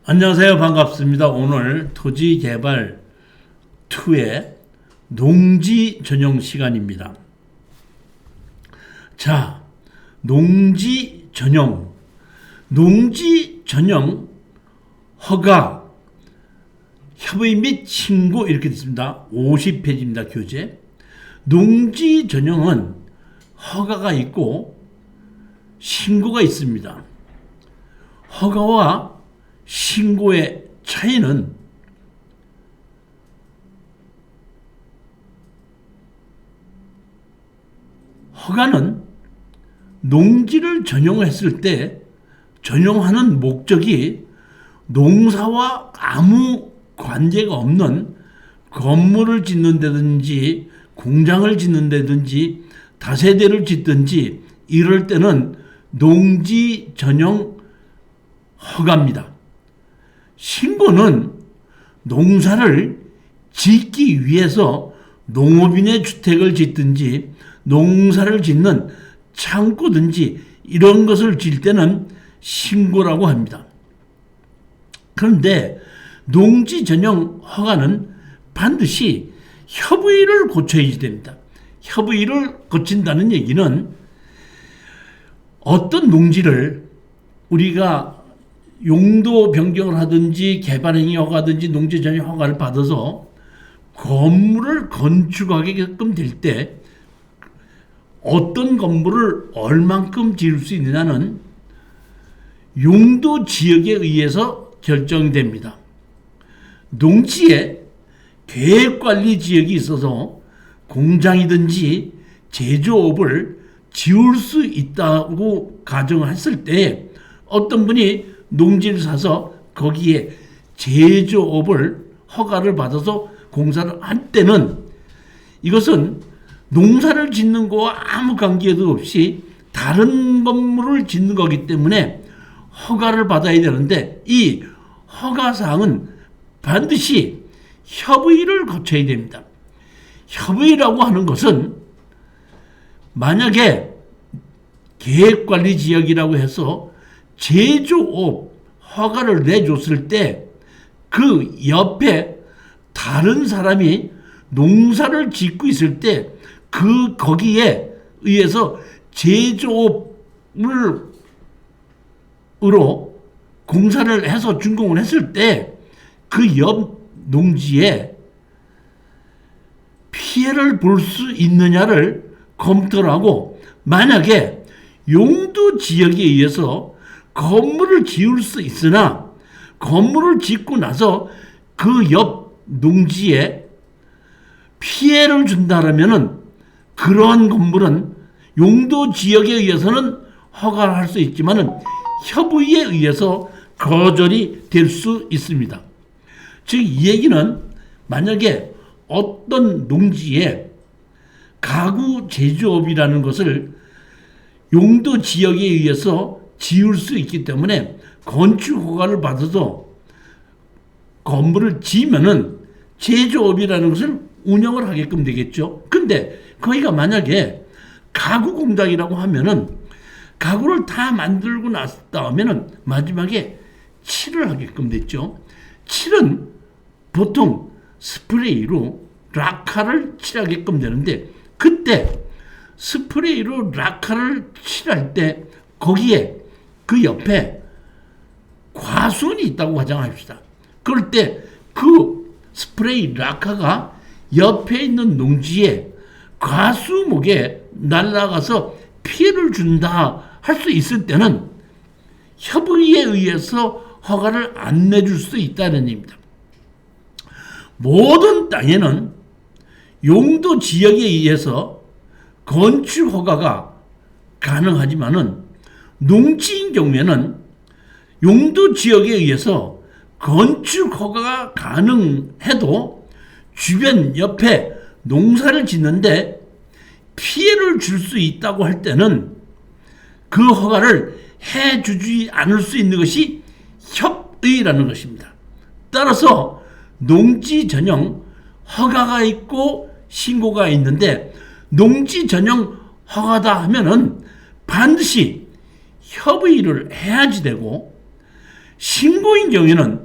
안녕하세요. 반갑습니다. 오늘 토지개발 2의 농지 전용 시간입니다. 자, 농지 전용 허가, 협의 및 신고 이렇게 됐습니다. 50페이지입니다. 교재. 농지 전용은 허가가 있고 신고가 있습니다. 허가와 신고의 차이는 허가는 농지를 전용했을 때 전용하는 목적이 농사와 아무 관계가 없는 건물을 짓는다든지 공장을 짓는다든지 다세대를 짓든지 이럴 때는 농지 전용 허가입니다. 신고는 농사를 짓기 위해서 농업인의 주택을 짓든지 농사를 짓는 창고든지 이런 것을 질 때는 신고라고 합니다. 그런데 농지 전용 허가는 반드시 협의를 거쳐야 됩니다. 협의를 거친다는 얘기는 어떤 농지를 우리가 용도 변경을 하든지 개발행위 허가든지 농지 전용 허가를 받아서 건물을 건축하게끔 될 때 어떤 건물을 얼만큼 지을 수 있느냐는 용도 지역에 의해서 결정됩니다. 농지에 계획관리 지역이 있어서 공장이든지 제조업을 지을 수 있다고 가정했을 때 어떤 분이 농지를 사서 거기에 제조업을 허가를 받아서 공사를 할 때는 이것은 농사를 짓는 거와 아무 관계도 없이 다른 건물을 짓는 거기 때문에 허가를 받아야 되는데 이 허가사항은 반드시 협의를 거쳐야 됩니다. 협의라고 하는 것은 만약에 계획관리 지역이라고 해서 제조업 허가를 내줬을 때 그 옆에 다른 사람이 농사를 짓고 있을 때 거기에 의해서 제조업으로 공사를 해서 준공을 했을 때 그 옆 농지에 피해를 볼 수 있느냐를 검토를 하고 만약에 용도 지역에 의해서 건물을 지을 수 있으나 건물을 짓고 나서 그 옆 농지에 피해를 준다라면은 그러한 건물은 용도 지역에 의해서는 허가를 할 수 있지만은 협의에 의해서 거절이 될 수 있습니다. 즉 이 얘기는 만약에 어떤 농지에 가구 제조업이라는 것을 용도 지역에 의해서 지을 수 있기 때문에 건축 허가를 받아서 건물을 지으면은 제조업이라는 것을 운영을 하게끔 되겠죠. 근데 거기가 만약에 가구 공장이라고 하면은 가구를 다 만들고 났다 하면은 마지막에 칠을 하게끔 됐죠. 칠은 보통 스프레이로 락카를 칠하게끔 되는데 그때 스프레이로 락카를 칠할 때 거기에 그 옆에 과수원이 있다고 가정합시다. 그럴 때 그 스프레이 락카가 옆에 있는 농지에 과수목에 날아가서 피해를 준다 할 수 있을 때는 협의에 의해서 허가를 안 내줄 수 있다는 얘기입니다. 모든 땅에는 용도 지역에 의해서 건축 허가가 가능하지만은 농지인 경우에는 용도 지역에 의해서 건축 허가가 가능해도 주변 옆에 농사를 짓는데 피해를 줄 수 있다고 할 때는 그 허가를 해주지 않을 수 있는 것이 협의라는 것입니다. 따라서 농지 전용 허가가 있고 신고가 있는데 농지 전용 허가다 하면은 반드시 협의를 해야지 되고 신고인 경우에는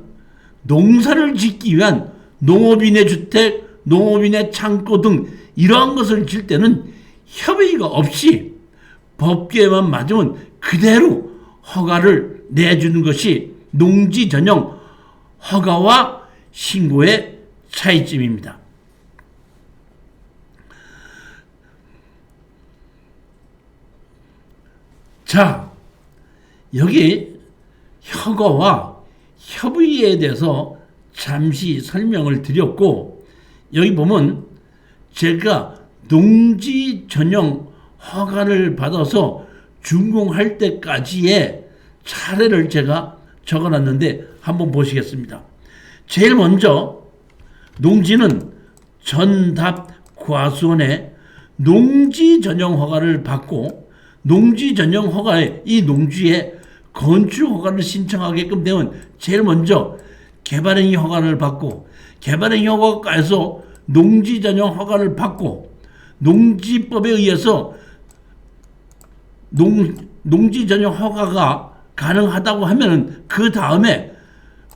농사를 짓기 위한 농업인의 주택, 농업인의 창고 등 이러한 것을 질 때는 협의가 없이 법규에만 맞으면 그대로 허가를 내주는 것이 농지 전용 허가와 신고의 차이점입니다. 자, 여기 허가와 협의에 대해서 잠시 설명을 드렸고, 여기 보면 제가 농지 전용 허가를 받아서 준공할 때까지의 차례를 제가 적어놨는데 한번 보시겠습니다. 제일 먼저 농지는 전답과수원에 농지 전용 허가를 받고, 농지 전용 허가에 이 농지에 건축 허가를 신청하게끔 되면 제일 먼저 개발행위 허가를 받고, 개발행위 허가과에서 농지 전용 허가를 받고, 농지법에 의해서 농지 전용 허가가 가능하다고 하면은 그 다음에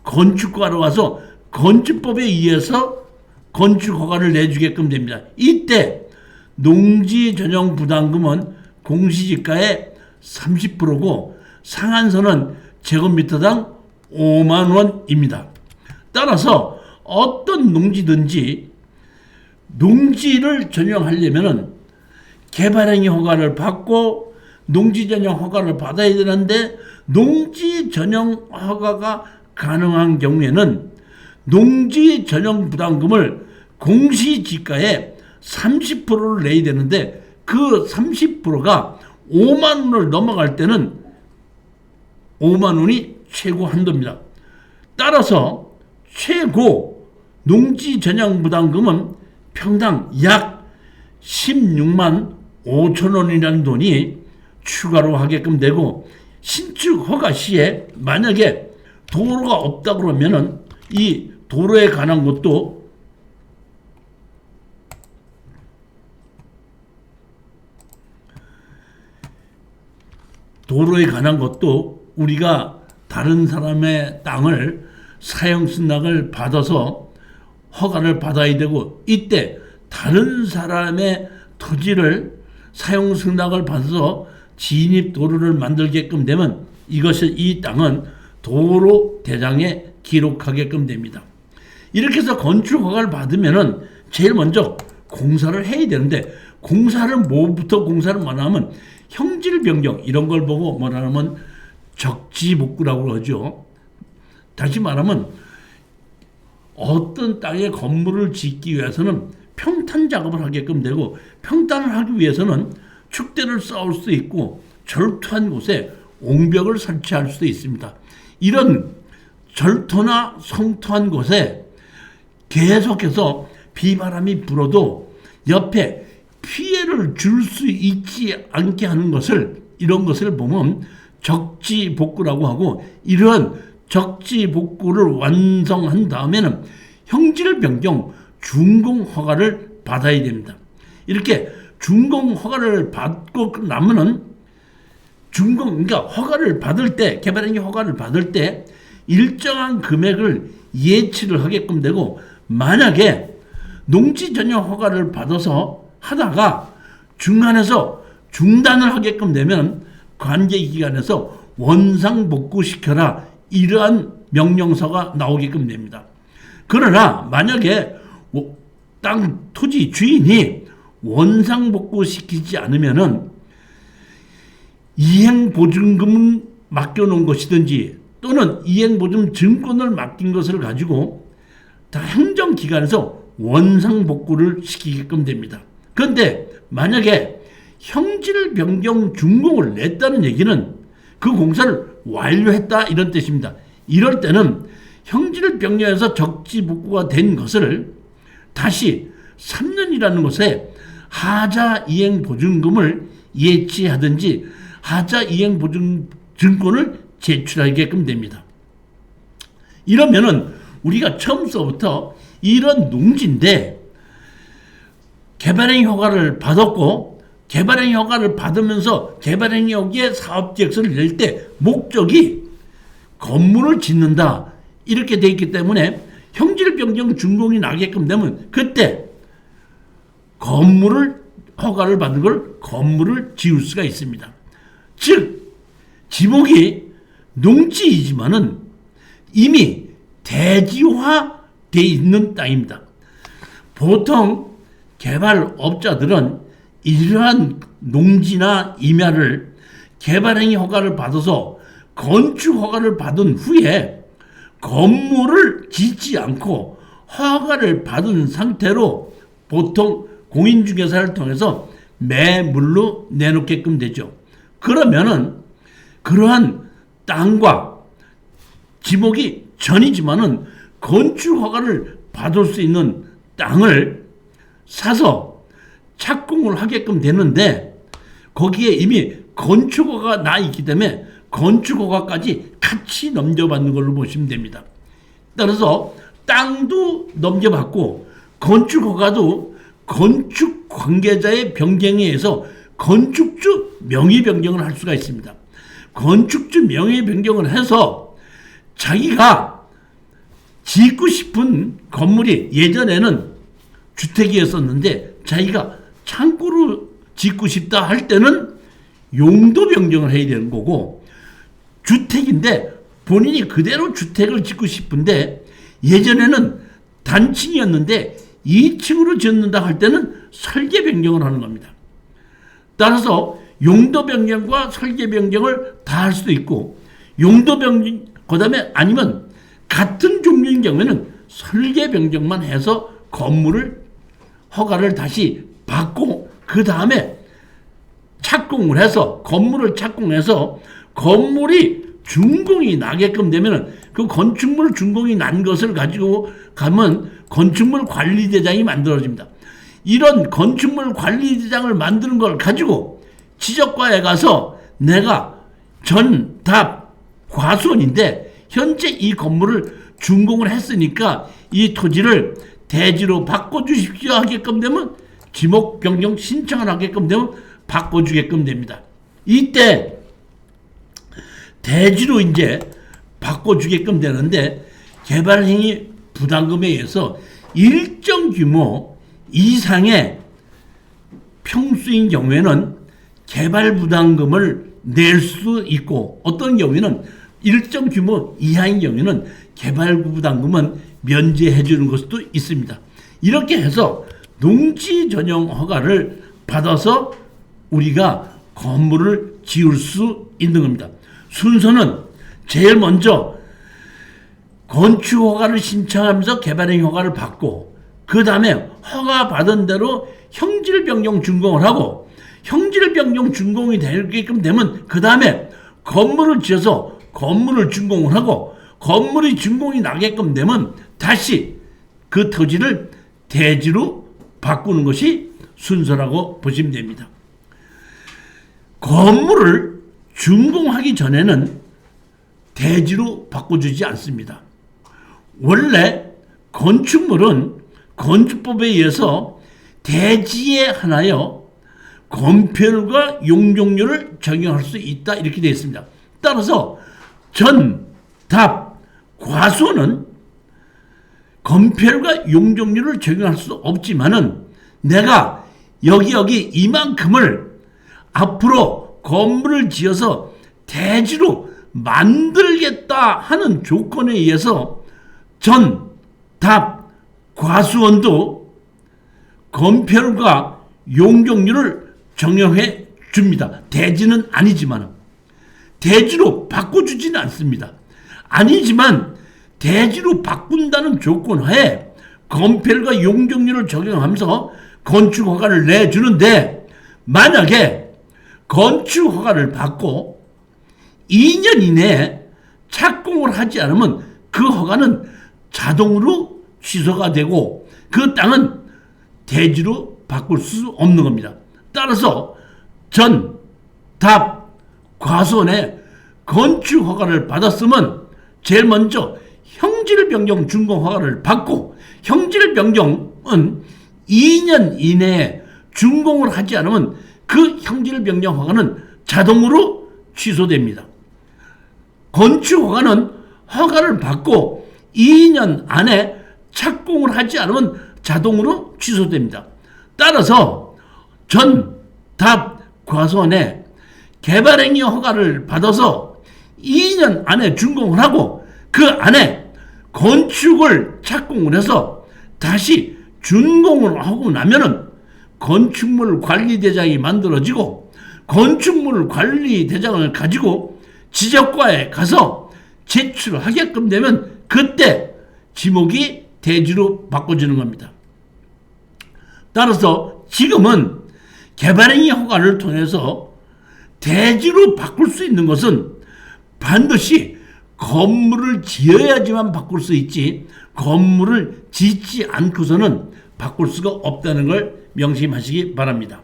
건축가로 와서 건축법에 의해서 건축 허가를 내주게끔 됩니다. 이때 농지 전용 부담금은 공시지가의 30%고 상한선은 제곱미터당 5만 원입니다. 따라서 어떤 농지든지 농지를 전용하려면은 개발행위 허가를 받고 농지 전용 허가를 받아야 되는데, 농지 전용 허가가 가능한 경우에는 농지 전용 부담금을 공시지가의 30%를 내야 되는데, 그 30%가 5만 원을 넘어갈 때는 5만 원이 최고 한도입니다. 따라서 최고 농지 전용 부담금은 평당 약 16만 5천 원이라는 돈이 추가로 하게끔 되고, 신축 허가 시에 만약에 도로가 없다 그러면은 이 도로에 관한 것도 우리가 다른 사람의 땅을 사용 승낙을 받아서 허가를 받아야 되고, 이때 다른 사람의 토지를 사용 승낙을 받아서 진입 도로를 만들게끔 되면 이 땅은 도로 대장에 기록하게끔 됩니다. 이렇게 해서 건축 허가를 받으면은 제일 먼저 공사를 해야 되는데, 뭐부터 공사를 하면 형질 변경 이런 걸 보고 뭐라면 적지복구라고 그러죠. 다시 말하면 어떤 땅에 건물을 짓기 위해서는 평탄 작업을 하게끔 되고, 평탄을 하기 위해서는 축대를 쌓을 수 있고 절토한 곳에 옹벽을 설치할 수도 있습니다. 이런 절토나 성토한 곳에 계속해서 비바람이 불어도 옆에 피해를 줄 수 있지 않게 하는 것을, 이런 것을 보면 적지복구라고 하고, 이런 적지복구를 완성한 다음에는 형질 변경 준공 허가를 받아야 됩니다. 이렇게 준공 허가를 받고 나면은 그러니까 허가를 받을 때, 개발행위 허가를 받을 때 일정한 금액을 예치를 하게끔 되고, 만약에 농지 전용 허가를 받아서 하다가 중간에서 중단을 하게끔 되면 관계기관에서 원상복구시켜라, 이러한 명령서가 나오게끔 됩니다. 그러나 만약에 토지 주인이 원상복구시키지 않으면은 이행보증금을 맡겨놓은 것이든지 또는 이행보증 증권을 맡긴 것을 가지고 다 행정기관에서 원상복구를 시키게끔 됩니다. 그런데 만약에 형질 변경 준공을 냈다는 얘기는 그 공사를 완료했다 이런 뜻입니다. 이럴 때는 형질 변경에서 적지복구가 된 것을 다시 3년이라는 것에 하자 이행 보증금을 예치하든지 하자 이행 보증 증권을 제출하게끔 됩니다. 이러면은 우리가 처음서부터 이런 농지인데 개발행위 허가를 받았고, 개발행위 허가를 받으면서 개발행위 허가의 사업계획서를 낼 때 목적이 건물을 짓는다 이렇게 돼 있기 때문에 형질 변경 준공이 나게끔 되면 그때 건물을 허가를 받은 걸 건물을 지을 수가 있습니다. 즉 지목이 농지이지만은 이미 대지화되어 있는 땅입니다. 보통 개발업자들은 이러한 농지나 임야를 개발행위 허가를 받아서 건축 허가를 받은 후에 건물을 짓지 않고 허가를 받은 상태로 보통 공인중개사를 통해서 매물로 내놓게끔 되죠. 그러면은 그러한 땅과 지목이 전이지만은 건축 허가를 받을 수 있는 땅을 사서 착공을 하게끔 되는데 거기에 이미 건축 허가가 나 있기 때문에 건축 허가까지 같이 넘겨받는 걸로 보시면 됩니다. 따라서 땅도 넘겨받고 건축 허가도 건축 관계자의 변경에 의해서 건축주 명의 변경을 할 수가 있습니다. 건축주 명의 변경을 해서 자기가 짓고 싶은 건물이 예전에는 주택이었었는데 자기가 창고로 짓고 싶다 할 때는 용도 변경을 해야 되는 거고, 주택인데 본인이 그대로 주택을 짓고 싶은데 예전에는 단층이었는데 2층으로 짓는다 할 때는 설계 변경을 하는 겁니다. 따라서 용도 변경과 설계 변경을 다 할 수도 있고, 용도 변경 그다음에 아니면 같은 종류인 경우에는 설계 변경만 해서 건물을 허가를 다시 받고 그 다음에 착공을 해서 건물을 착공해서 건물이 준공이 나게끔 되면 그 건축물 준공이 난 것을 가지고 가면 건축물 관리대장이 만들어집니다. 이런 건축물 관리대장을 만드는 걸 가지고 지적과에 가서 내가 전답 과수원인데 현재 이 건물을 준공을 했으니까 이 토지를 대지로 바꿔주십시오 하게끔 되면 지목 변경 신청을 하게끔 되면 바꿔주게끔 됩니다. 이때 대지로 이제 바꿔주게끔 되는데 개발행위 부담금에 의해서 일정 규모 이상의 평수인 경우에는 개발 부담금을 낼 수 있고, 어떤 경우에는 일정 규모 이하인 경우에는 개발 부담금은 면제해 주는 것도 있습니다. 이렇게 해서 농지 전용 허가를 받아서 우리가 건물을 지을 수 있는 겁니다. 순서는 제일 먼저 건축 허가를 신청하면서 개발행위 허가를 받고, 그 다음에 허가 받은 대로 형질 변경 준공을 하고, 형질 변경 준공이 되게끔 되면 그 다음에 건물을 지어서 건물을 준공을 하고, 건물이 준공이 나게끔 되면 다시 그 토지를 대지로 바꾸는 것이 순서라고 보시면 됩니다. 건물을 준공하기 전에는 대지로 바꿔주지 않습니다. 원래 건축물은 건축법에 의해서 대지에 한하여 건폐율과 용적률을 적용할 수 있다 이렇게 되어 있습니다. 따라서 전, 답, 과수는 건폐율과 용적률을 적용할 수 없지만은 내가 여기 이만큼을 앞으로 건물을 지어서 대지로 만들겠다 하는 조건에 의해서 전, 답, 과수원도 건폐율과 용적률을 적용해 줍니다. 대지는 아니지만 대지로 바꿔주지는 않습니다. 아니지만 대지로 바꾼다는 조건 하에 건폐율과 용적률을 적용하면서 건축 허가를 내주는데, 만약에 건축 허가를 받고 2년 이내에 착공을 하지 않으면 그 허가는 자동으로 취소가 되고 그 땅은 대지로 바꿀 수 없는 겁니다. 따라서 전, 답, 과수원에 건축 허가를 받았으면 제일 먼저 형질 변경 준공 허가를 받고, 형질 변경은 2년 이내에 준공을 하지 않으면 그 형질 변경 허가는 자동으로 취소됩니다. 건축 허가는 허가를 받고 2년 안에 착공을 하지 않으면 자동으로 취소됩니다. 따라서 전 답 과수원에 개발행위 허가를 받아서 2년 안에 준공을 하고 그 안에 건축을 착공을 해서 다시 준공을 하고 나면은 건축물 관리대장이 만들어지고 건축물 관리대장을 가지고 지적과에 가서 제출하게끔 되면 그때 지목이 대지로 바꿔지는 겁니다. 따라서 지금은 개발행위 허가를 통해서 대지로 바꿀 수 있는 것은 반드시 건물을 지어야지만 바꿀 수 있지 건물을 짓지 않고서는 바꿀 수가 없다는 걸 명심하시기 바랍니다.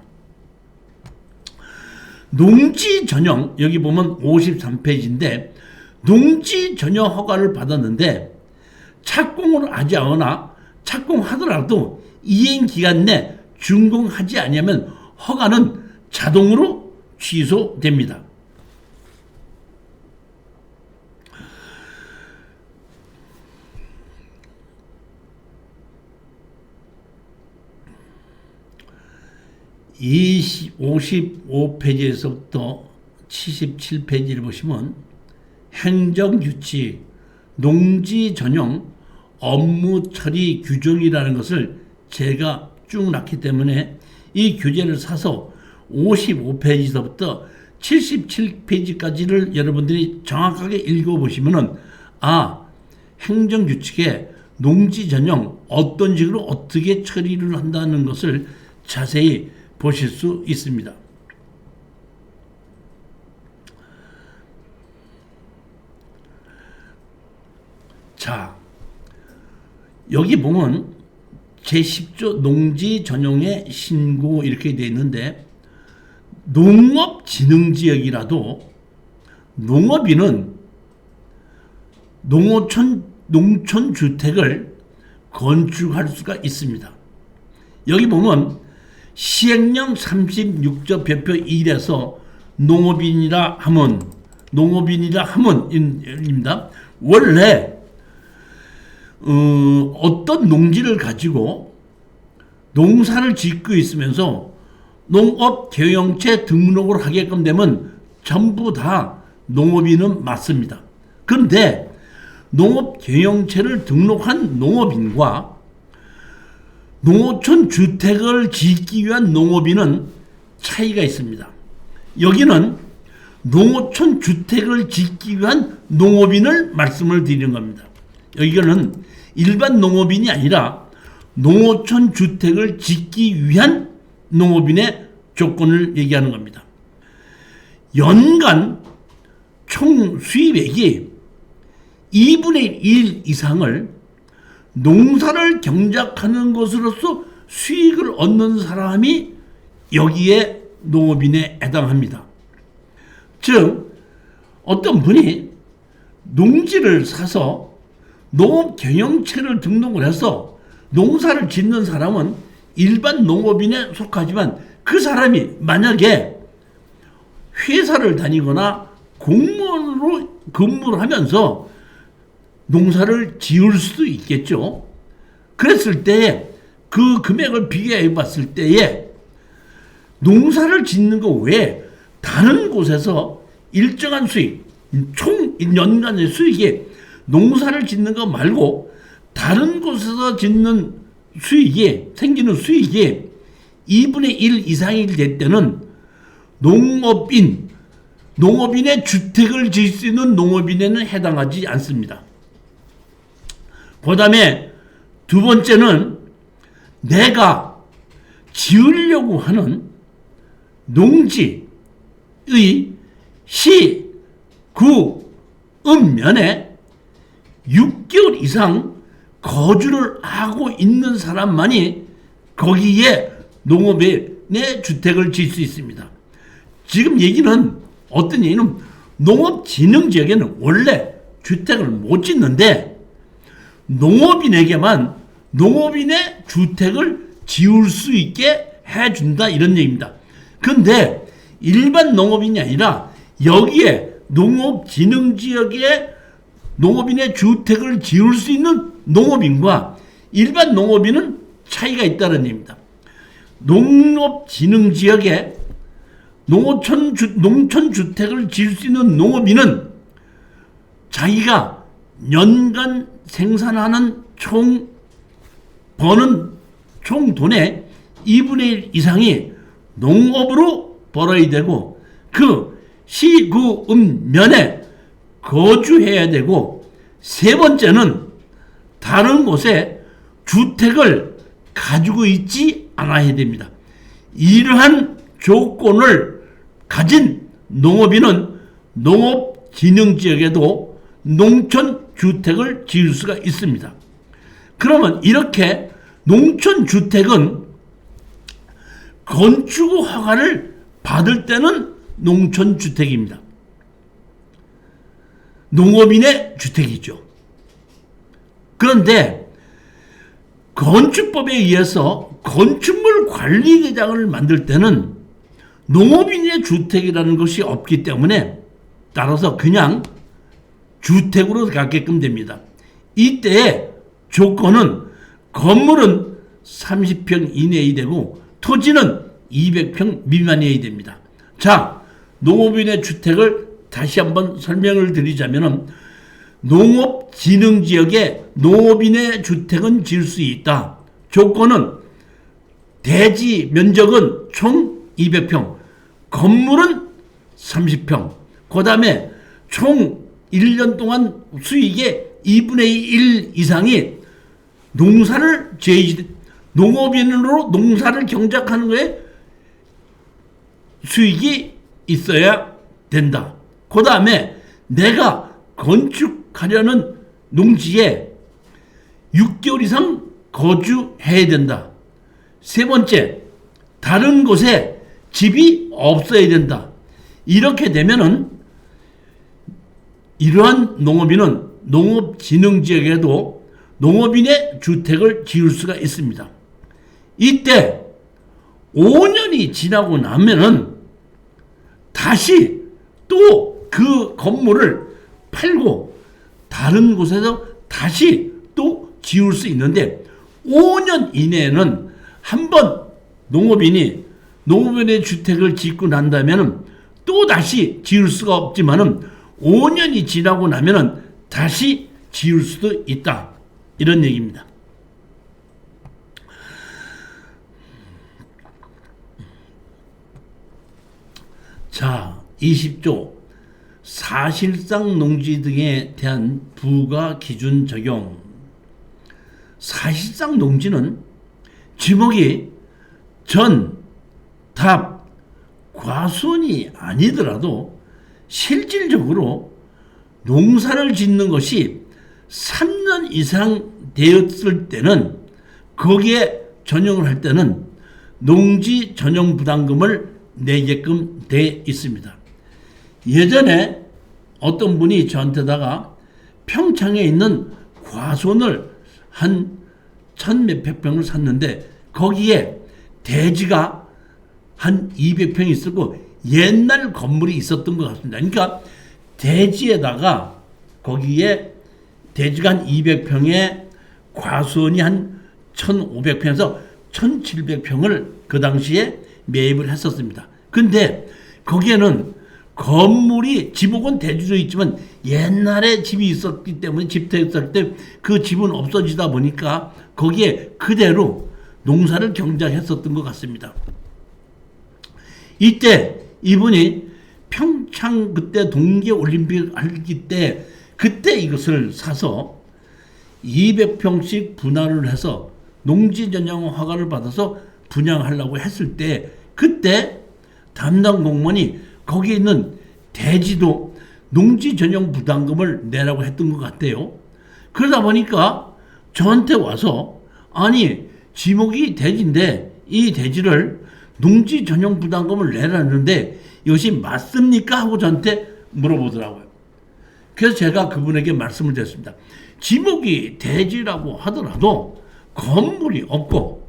농지 전용, 여기 보면 53페이지인데 농지 전용 허가를 받았는데 착공을 하지 않거나 착공하더라도 이행기간 내 준공하지 않으면 허가는 자동으로 취소됩니다. 이 55페이지에서부터 77페이지를 보시면 행정규칙, 농지 전용 업무 처리 규정이라는 것을 제가 쭉 놨기 때문에 이 교재를 사서 55페이지서부터 77페이지까지를 여러분들이 정확하게 읽어보시면은 행정규칙에 농지 전용 어떤 식으로 어떻게 처리를 한다는 것을 자세히 보실 수 있습니다. 자, 여기 보면 제10조 농지 전용의 신고 이렇게 되어 있는데 농업진흥지역이라도 농업인은 농촌주택을 건축할 수가 있습니다. 여기 보면 시행령 36조 별표 1에서 농업인이라 하면입니다. 원래 어떤 농지를 가지고 농사를 짓고 있으면서 농업경영체 등록을 하게끔 되면 전부 다 농업인은 맞습니다. 그런데 농업경영체를 등록한 농업인과 농어촌 주택을 짓기 위한 농업인은 차이가 있습니다. 여기는 농어촌 주택을 짓기 위한 농업인을 말씀을 드리는 겁니다. 여기는 일반 농업인이 아니라 농어촌 주택을 짓기 위한 농업인의 조건을 얘기하는 겁니다. 연간 총 수입액이 2분의 1 이상을 농사를 경작하는 것으로서 수익을 얻는 사람이 여기에 농업인에 해당합니다. 즉 어떤 분이 농지를 사서 농업경영체를 등록을 해서 농사를 짓는 사람은 일반 농업인에 속하지만 그 사람이 만약에 회사를 다니거나 공무원으로 근무를 하면서 농사를 지을 수도 있겠죠. 그랬을 때에 그 금액을 비교해 봤을 때에 농사를 짓는 것 외에 다른 곳에서 일정한 수익, 총 연간의 수익이 농사를 짓는 것 말고 다른 곳에서 짓는 수익이 생기는 수익이 2분의 1 이상이 될 때는 농업인의 주택을 지을 수 있는 농업인에는 해당하지 않습니다. 그 다음에 두 번째는 내가 지으려고 하는 농지의 시, 구, 읍면에 6개월 이상 거주를 하고 있는 사람만이 거기에 농업인의 주택을 지을 수 있습니다. 지금 얘기는 어떤 얘기는 농업진흥지역에는 원래 주택을 못 짓는데 농업인에게만 농업인의 주택을 지을 수 있게 해준다 이런 얘기입니다. 그런데 일반 농업인이 아니라 여기에 농업진흥지역에 농업인의 주택을 지을 수 있는 농업인과 일반 농업인은 차이가 있다는 얘기입니다. 농업진흥지역에 농촌주택을 지을 수 있는 농업인은 자기가 연간 생산하는 버는 총 돈의 2분의 1 이상이 농업으로 벌어야 되고 그 시구읍면에 거주해야 되고 세 번째는 다른 곳에 주택을 가지고 있지 않아야 됩니다. 이러한 조건을 가진 농업인은 농업진흥지역에도 농촌주택을 지을 수가 있습니다. 그러면 이렇게 농촌주택은 건축 허가를 받을 때는 농촌주택입니다. 농업인의 주택이죠. 그런데 건축법에 의해서 건축물 관리대장을 만들 때는 농업인의 주택이라는 것이 없기 때문에 따라서 그냥 주택으로 가게끔 됩니다. 이때의 조건은 건물은 30평 이내에 되고 토지는 200평 미만이어야 됩니다. 자, 농업인의 주택을 다시 한번 설명을 드리자면 농업진흥지역에 농업인의 주택은 지을 수 있다. 조건은 대지 면적은 총 200평, 건물은 30평, 그 다음에 총 1년 동안 수익의 2분의 1 이상이 농사를 농업인으로 농사를 경작하는 거에 수익이 있어야 된다. 그 다음에 내가 건축하려는 농지에 6개월 이상 거주해야 된다. 세 번째, 다른 곳에 집이 없어야 된다. 이렇게 되면은 이러한 농업인은 농업진흥지역에도 농업인의 주택을 지을 수가 있습니다. 이때 5년이 지나고 나면은 다시 또 그 건물을 팔고 다른 곳에서 다시 또 지을 수 있는데 5년 이내에는 한번 농업인의 주택을 짓고 난다면은 또 다시 지을 수가 없지만은 5년이 지나고 나면은 다시 지을 수도 있다. 이런 얘기입니다. 자, 20조 사실상 농지 등에 대한 부과 기준 적용. 사실상 농지는 지목이 전, 답, 과수원이 아니더라도 실질적으로 농사를 짓는 것이 3년 이상 되었을 때는 거기에 전용을 할 때는 농지 전용 부담금을 내게끔 돼 있습니다. 예전에 어떤 분이 저한테다가 평창에 있는 과수원을 한 1,000몇백 평을 샀는데 거기에 대지가 한 200평이 있었고 옛날 건물이 있었던 것 같습니다. 그러니까 대지에다가 거기에 대지가 한 200평에 과수원이 한 1,500평에서 1,700평을 그 당시에 매입을 했었습니다. 근데 거기에는 건물이 지목은 대지도 있지만 옛날에 집이 있었기 때문에 집터에 있을 때 그 집은 없어지다 보니까 거기에 그대로 농사를 경작했었던 것 같습니다. 이때 이분이 평창 그때 동계올림픽 하기 때 그때 이것을 사서 200평씩 분할을 해서 농지 전용 허가를 받아서 분양하려고 했을 때 그때 담당 공무원이 거기에 있는 대지도 농지 전용 부담금을 내라고 했던 것 같아요. 그러다 보니까 저한테 와서 아니 지목이 대지인데 이 대지를 농지 전용 부담금을 내라는데 이것이 맞습니까? 하고 저한테 물어보더라고요. 그래서 제가 그분에게 말씀을 드렸습니다. 지목이 대지라고 하더라도 건물이 없고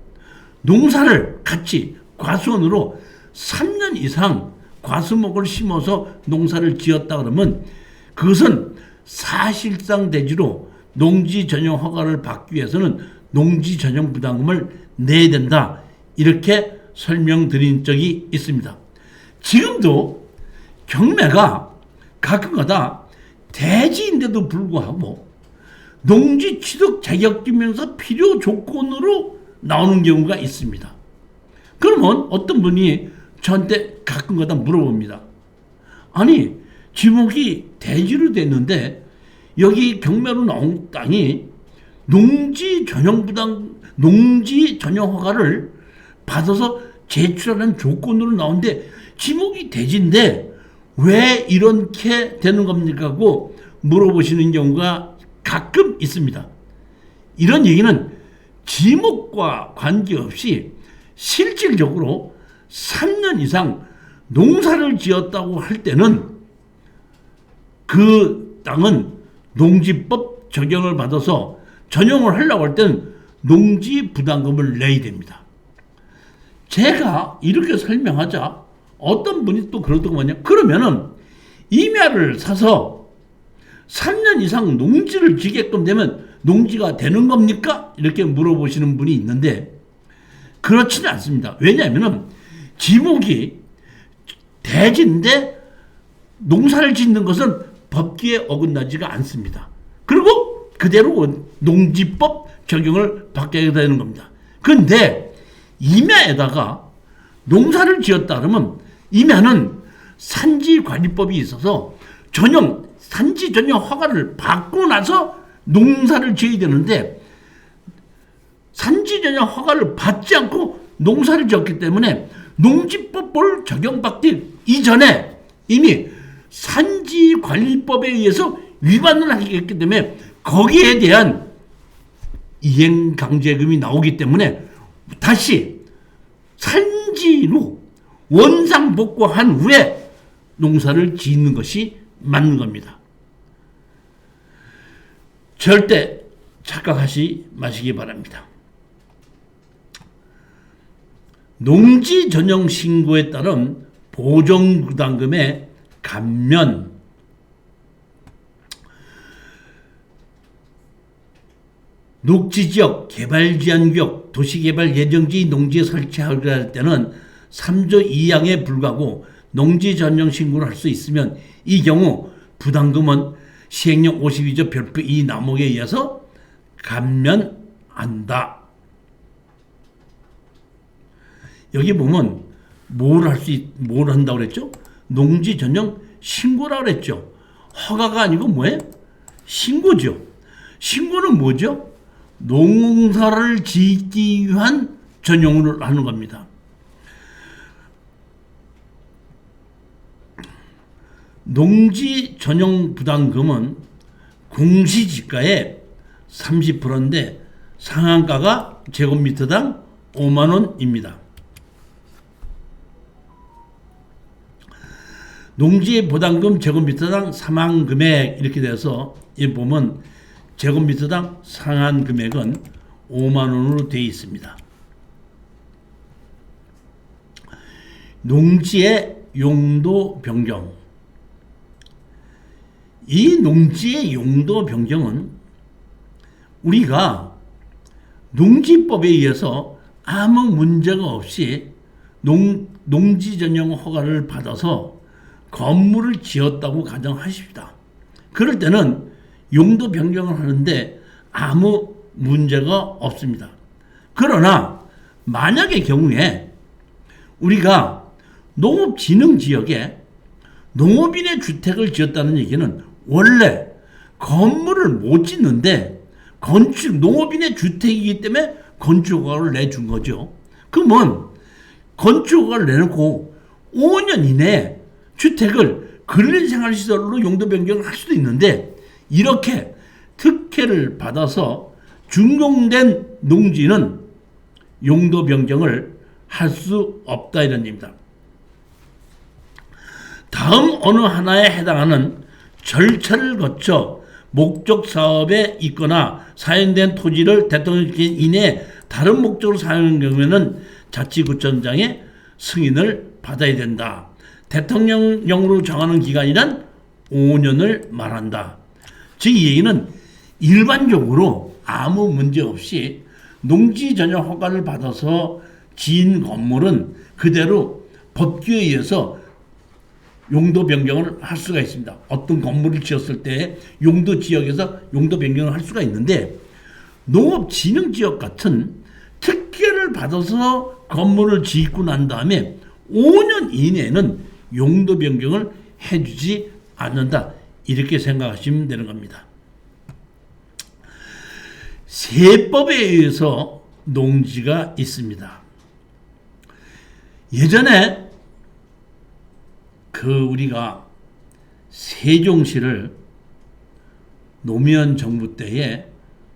농사를 같이 과수원으로 3년 이상 과수목을 심어서 농사를 지었다 그러면 그것은 사실상 대지로 농지 전용 허가를 받기 위해서는 농지 전용 부담금을 내야 된다. 이렇게 설명드린 적이 있습니다. 지금도 경매가 가끔가다 대지인데도 불구하고 농지 취득 자격증명서 필요 조건으로 나오는 경우가 있습니다. 그러면 어떤 분이 저한테 가끔가다 물어봅니다. 아니, 지목이 대지로 됐는데 여기 경매로 나온 땅이 농지 전용 허가를 받아서 제출하는 조건으로 나오는데 지목이 대지인데 왜 이렇게 되는 겁니까? 고 물어보시는 경우가 가끔 있습니다. 이런 얘기는 지목과 관계없이 실질적으로 3년 이상 농사를 지었다고 할 때는 그 땅은 농지법 적용을 받아서 전용을 하려고 할 때는 농지 부담금을 내야 됩니다. 제가 이렇게 설명하자 어떤 분이 또 그러더군요. 그러면은 임야를 사서 3년 이상 농지를 지게끔 되면 농지가 되는 겁니까? 이렇게 물어보시는 분이 있는데 그렇지는 않습니다. 왜냐하면 지목이 대지인데 농사를 짓는 것은 법규에 어긋나지가 않습니다. 그리고 그대로 농지법 적용을 받게 되는 겁니다. 그런데 임야에다가 농사를 지었다 그러면 임야는 산지관리법이 있어서 산지 전용 허가를 받고 나서 농사를 지어야 되는데 산지 전용 허가를 받지 않고 농사를 지었기 때문에 농지법을 적용받기 이전에 이미 산지관리법에 의해서 위반을 하기 때문에 거기에 대한 이행강제금이 나오기 때문에 다시 산지로 원상복구한 후에 농사를 짓는 것이 맞는 겁니다. 절대 착각하지 마시기 바랍니다. 농지 전용 신고에 따른 보정부담금의 감면, 녹지지역, 개발제한구역, 도시개발 예정지 농지에 설치하려 할 때는 3조 2항에 불과하고 농지 전용 신고를 할 수 있으면 이 경우 부담금은 시행령 52조 별표 2 남목에 의해서 감면한다. 여기 보면 뭘 한다고 그랬죠? 농지 전용 신고라고 그랬죠. 허가가 아니고 뭐예요? 신고죠. 신고는 뭐죠? 농사를 짓기 위한 전용을 하는 겁니다. 농지 전용 부담금은 공시지가의 30%인데 상한가가 제곱미터당 5만 원입니다. 농지 부담금 제곱미터당 상한 금액 이렇게 돼서 이 보면 제곱미터당 상한 금액은 5만 원으로 되어 있습니다. 농지의 용도 변경. 이 농지의 용도 변경은 우리가 농지법에 의해서 아무 문제가 없이 농지 전용 허가를 받아서 건물을 지었다고 가정하십시다. 그럴 때는 용도 변경을 하는데 아무 문제가 없습니다. 그러나 만약의 경우에 우리가 농업진흥지역에 농업인의 주택을 지었다는 얘기는 원래 건물을 못 짓는데 농업인의 주택이기 때문에 건축허가를 내준 거죠. 그러면 건축허가를 내놓고 5년 이내에 주택을 근린생활시설로 용도 변경을 할 수도 있는데 이렇게 특혜를 받아서 준공된 농지는 용도 변경을 할 수 없다 이런 얘기입니다. 다음 어느 하나에 해당하는 절차를 거쳐 목적 사업에 있거나 사용된 토지를 대통령께 이내 다른 목적으로 사용하는 경우에는 자치구청장의 승인을 받아야 된다. 대통령령으로 정하는 기간이란 5년을 말한다. 즉 이 얘기는 일반적으로 아무 문제 없이 농지 전용 허가를 받아서 지은 건물은 그대로 법규에 의해서 용도 변경을 할 수가 있습니다. 어떤 건물을 지었을 때 용도 지역에서 용도 변경을 할 수가 있는데, 농업진흥지역 같은 특혜를 받아서 건물을 짓고 난 다음에 5년 이내에는 용도 변경을 해주지 않는다. 이렇게 생각하시면 되는 겁니다. 세법에 의해서 농지가 있습니다. 예전에 우리가 세종시를 노무현 정부 때에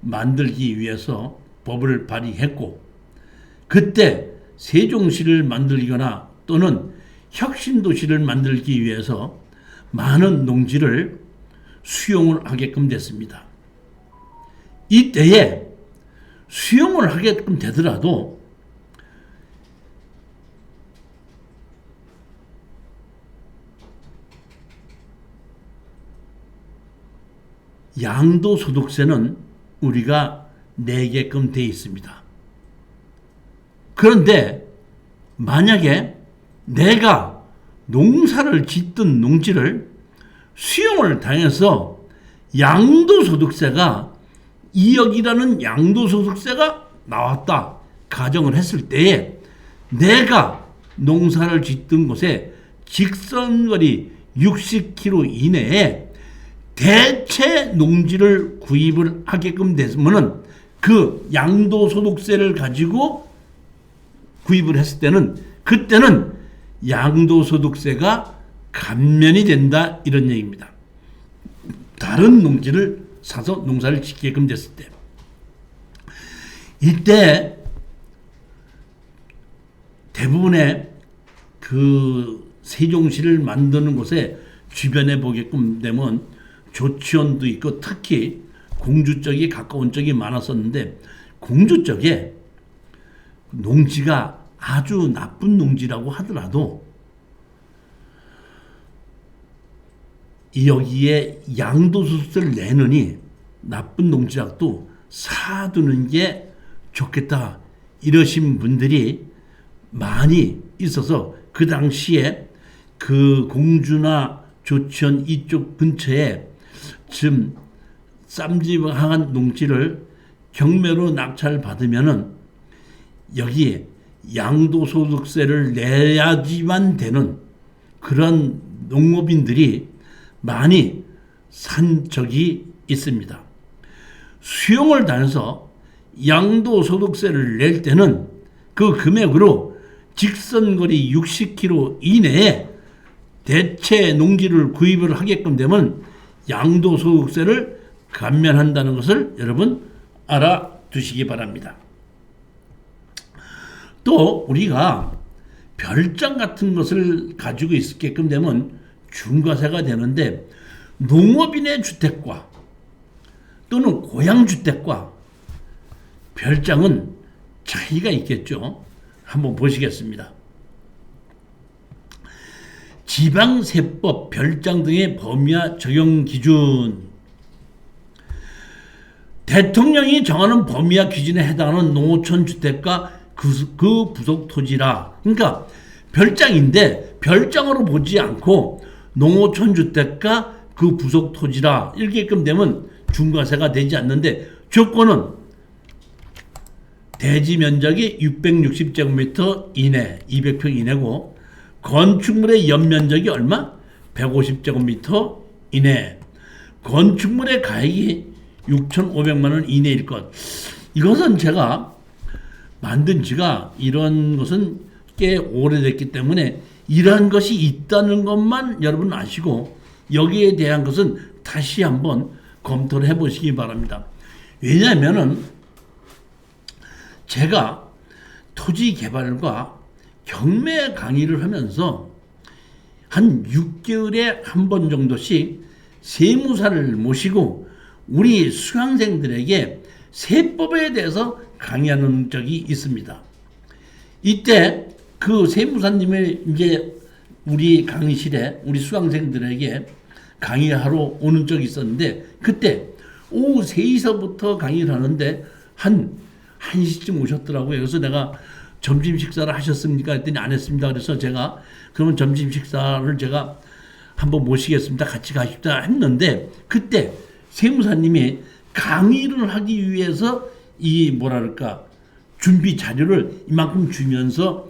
만들기 위해서 법을 발의했고, 그때 세종시를 만들거나 또는 혁신도시를 만들기 위해서 많은 농지를 수용을 하게끔 됐습니다. 이때에 수용을 하게끔 되더라도 양도소득세는 우리가 내게끔 되어 있습니다. 그런데 만약에 내가 농사를 짓던 농지를 수용을 당해서 양도소득세가 2억이라는 양도소득세가 나왔다 가정을 했을 때에 내가 농사를 짓던 곳에 직선거리 60km 이내에 대체 농지를 구입을 하게끔 되면은 그 양도소득세를 가지고 구입을 했을 때는 그때는 양도소득세가 감면이 된다, 이런 얘기입니다. 다른 농지를 사서 농사를 짓게끔 됐을 때. 이때 대부분의 세종시를 만드는 곳에 주변에 보게끔 되면 조치원도 있고 특히 공주 쪽이 가까운 쪽이 많았었는데, 공주 쪽에 농지가 아주 나쁜 농지라고 하더라도 여기에 양도소득세를 내느니 나쁜 농지라도 사두는 게 좋겠다, 이러신 분들이 많이 있어서 그 당시에 공주나 조치원 이쪽 근처에 지금 쌈지방한 농지를 경매로 낙찰 받으면은 여기에 양도소득세를 내야지만 되는 그런 농업인들이 많이 산 적이 있습니다. 수용을 당해서 양도소득세를 낼 때는 그 금액으로 직선거리 60km 이내에 대체 농지를 구입을 하게끔 되면 양도소득세를 감면한다는 것을 여러분 알아두시기 바랍니다. 또 우리가 별장 같은 것을 가지고 있게끔 되면 중과세가 되는데, 농업인의 주택과 또는 고향주택과 별장은 차이가 있겠죠. 한번 보시겠습니다. 지방세법 별장 등의 범위와 적용 기준. 대통령이 정하는 범위와 기준에 해당하는 농어촌 주택과 그 부속 토지라. 그러니까 별장인데 별장으로 보지 않고 농어촌 주택과 그 부속 토지라 이렇게끔 되면 중과세가 되지 않는데, 조건은 대지 면적이 660제곱미터 이내, 200평 이내고 건축물의 연면적이 얼마? 150제곱미터 이내. 건축물의 가액이 6,500만 원 이내일 것. 이것은 제가 만든 지가 이런 것은 꽤 오래됐기 때문에 이러한 것이 있다는 것만 여러분 아시고 여기에 대한 것은 다시 한번 검토를 해보시기 바랍니다. 왜냐하면은 제가 토지 개발과 경매 강의를 하면서 한 6개월에 한 번 정도씩 세무사를 모시고 우리 수강생들에게 세법에 대해서 강의하는 적이 있습니다. 이때 그 세무사님의 이제 우리 강의실에 우리 수강생들에게 강의하러 오는 적이 있었는데 그때 오후 3시서부터 강의를 하는데 한 1시쯤 오셨더라고요. 그래서 내가 점심 식사를 하셨습니까? 했더니 안 했습니다. 그래서 제가 그러면 점심 식사를 제가 한번 모시겠습니다. 같이 가십시다 했는데 그때 세무사님이 강의를 하기 위해서 이 뭐랄까 준비 자료를 이만큼 주면서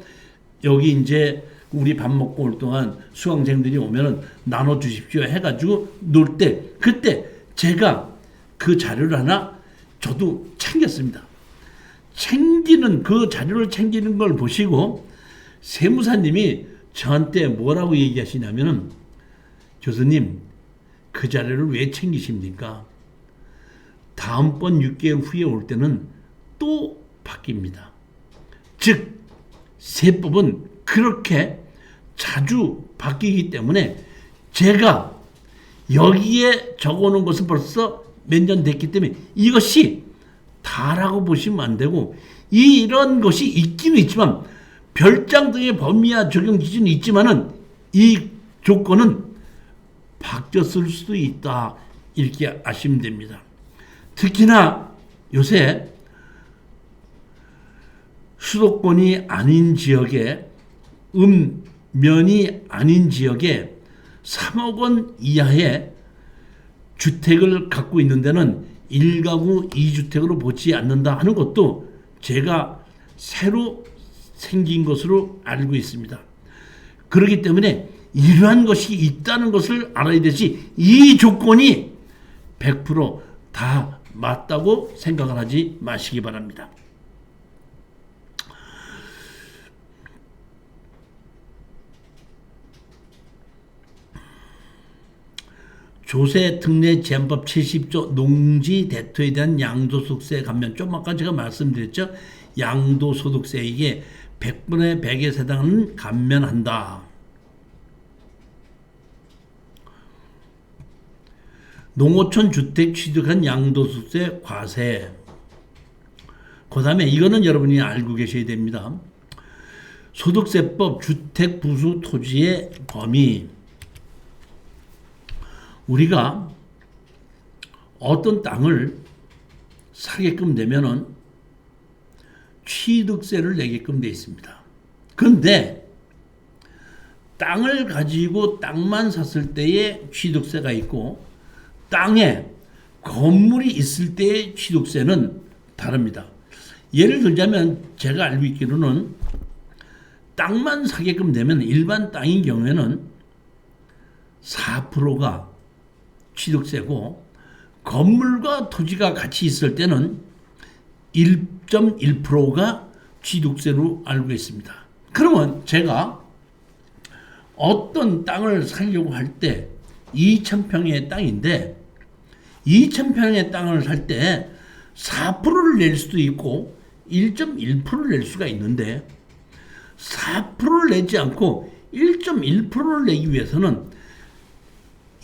여기 이제 우리 밥 먹고 올 동안 수강생들이 오면은 나눠 주십시오 해가지고 놀 때 그때 제가 그 자료를 하나 저도 챙겼습니다. 챙기는 그 자료를 챙기는 걸 보시고 세무사님이 저한테 뭐라고 얘기하시냐면은 교수님 그 자료를 왜 챙기십니까? 다음번 6개월 후에 올 때는 또 바뀝니다. 즉 세법은 그렇게 자주 바뀌기 때문에 제가 여기에 적어놓은 것은 벌써 몇 년 됐기 때문에 이것이 다라고 보시면 안 되고 이런 것이 있기는 있지만 별장 등의 범위와 적용 기준이 있지만은 이 조건은 바뀌었을 수도 있다 이렇게 아시면 됩니다. 특히나 요새 수도권이 아닌 지역에 면이 아닌 지역에 3억 원 이하의 주택을 갖고 있는 데는 1가구 2주택으로 보지 않는다 하는 것도 제가 새로 생긴 것으로 알고 있습니다. 그렇기 때문에 이러한 것이 있다는 것을 알아야 되지 이 조건이 100% 맞다고 생각을 하지 마시기 바랍니다. 조세 특례 제한법 70조 농지 대토에 대한 양도소득세 감면, 좀 아까 제가 말씀드렸죠. 양도소득세에게 100분의 100에 해당하는 감면한다. 농어촌 주택 취득한 양도소득세 과세. 그 다음에 이거는 여러분이 알고 계셔야 됩니다. 소득세법 주택 부수 토지의 범위. 우리가 어떤 땅을 사게끔 되면은 취득세를 내게끔 되어 있습니다. 그런데 땅을 가지고 땅만 샀을 때의 취득세가 있고 땅에 건물이 있을 때의 취득세는 다릅니다. 예를 들자면 제가 알고 있기로는 땅만 사게끔 되면 일반 땅인 경우에는 4%가 취득세고 건물과 토지가 같이 있을 때는 1.1%가 취득세로 알고 있습니다. 그러면 제가 어떤 땅을 사려고 할 때 2,000평의 땅인데 2,000평의 땅을 살 때 4%를 낼 수도 있고 1.1%를 낼 수가 있는데 4%를 내지 않고 1.1%를 내기 위해서는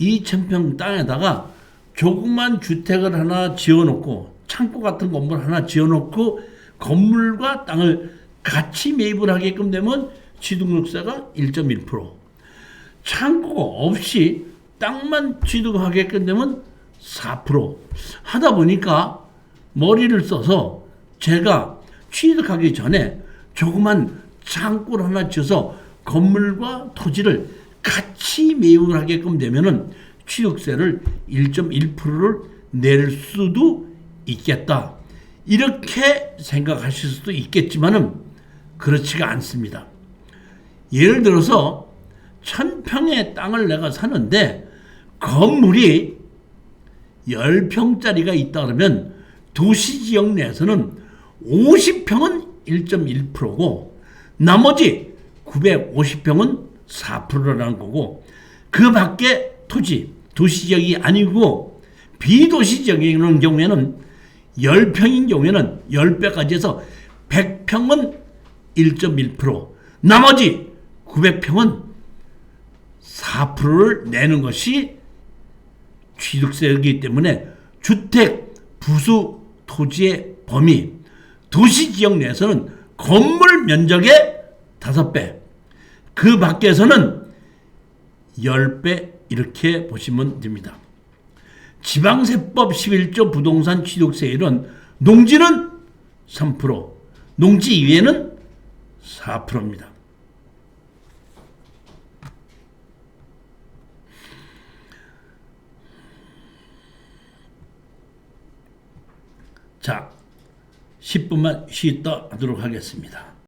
2,000평 땅에다가 조그만 주택을 하나 지어놓고 창고 같은 건물 하나 지어놓고 건물과 땅을 같이 매입을 하게끔 되면 취득세가 1.1%, 창고가 없이 땅만 취득하게끔 되면 4% 하다 보니까 머리를 써서 제가 취득하기 전에 조그만 창고를 하나 지어서 건물과 토지를 같이 매입을 하게끔 되면은 취득세를 1.1%를 낼 수도 있겠다. 이렇게 생각하실 수도 있겠지만은 그렇지가 않습니다. 예를 들어서 1,000평의 땅을 내가 사는데 건물이 10평짜리가 있다 그러면 도시지역 내에서는 50평은 1.1%고 나머지 950평은 4%라는 거고 그 밖에 토지, 도시지역이 아니고 비도시지역인 경우에는 10평인 경우에는 10배까지 해서 100평은 1.1%, 나머지 900평은 4%를 내는 것이 취득세이기 때문에 주택, 부수, 토지의 범위, 도시지역 내에서는 건물 면적의 5배, 그 밖에서는 10배 이렇게 보시면 됩니다. 지방세법 11조 부동산 취득세율은 농지는 3%, 농지 이외는 4%입니다. 자, 10분만 쉬었다 하도록 하겠습니다.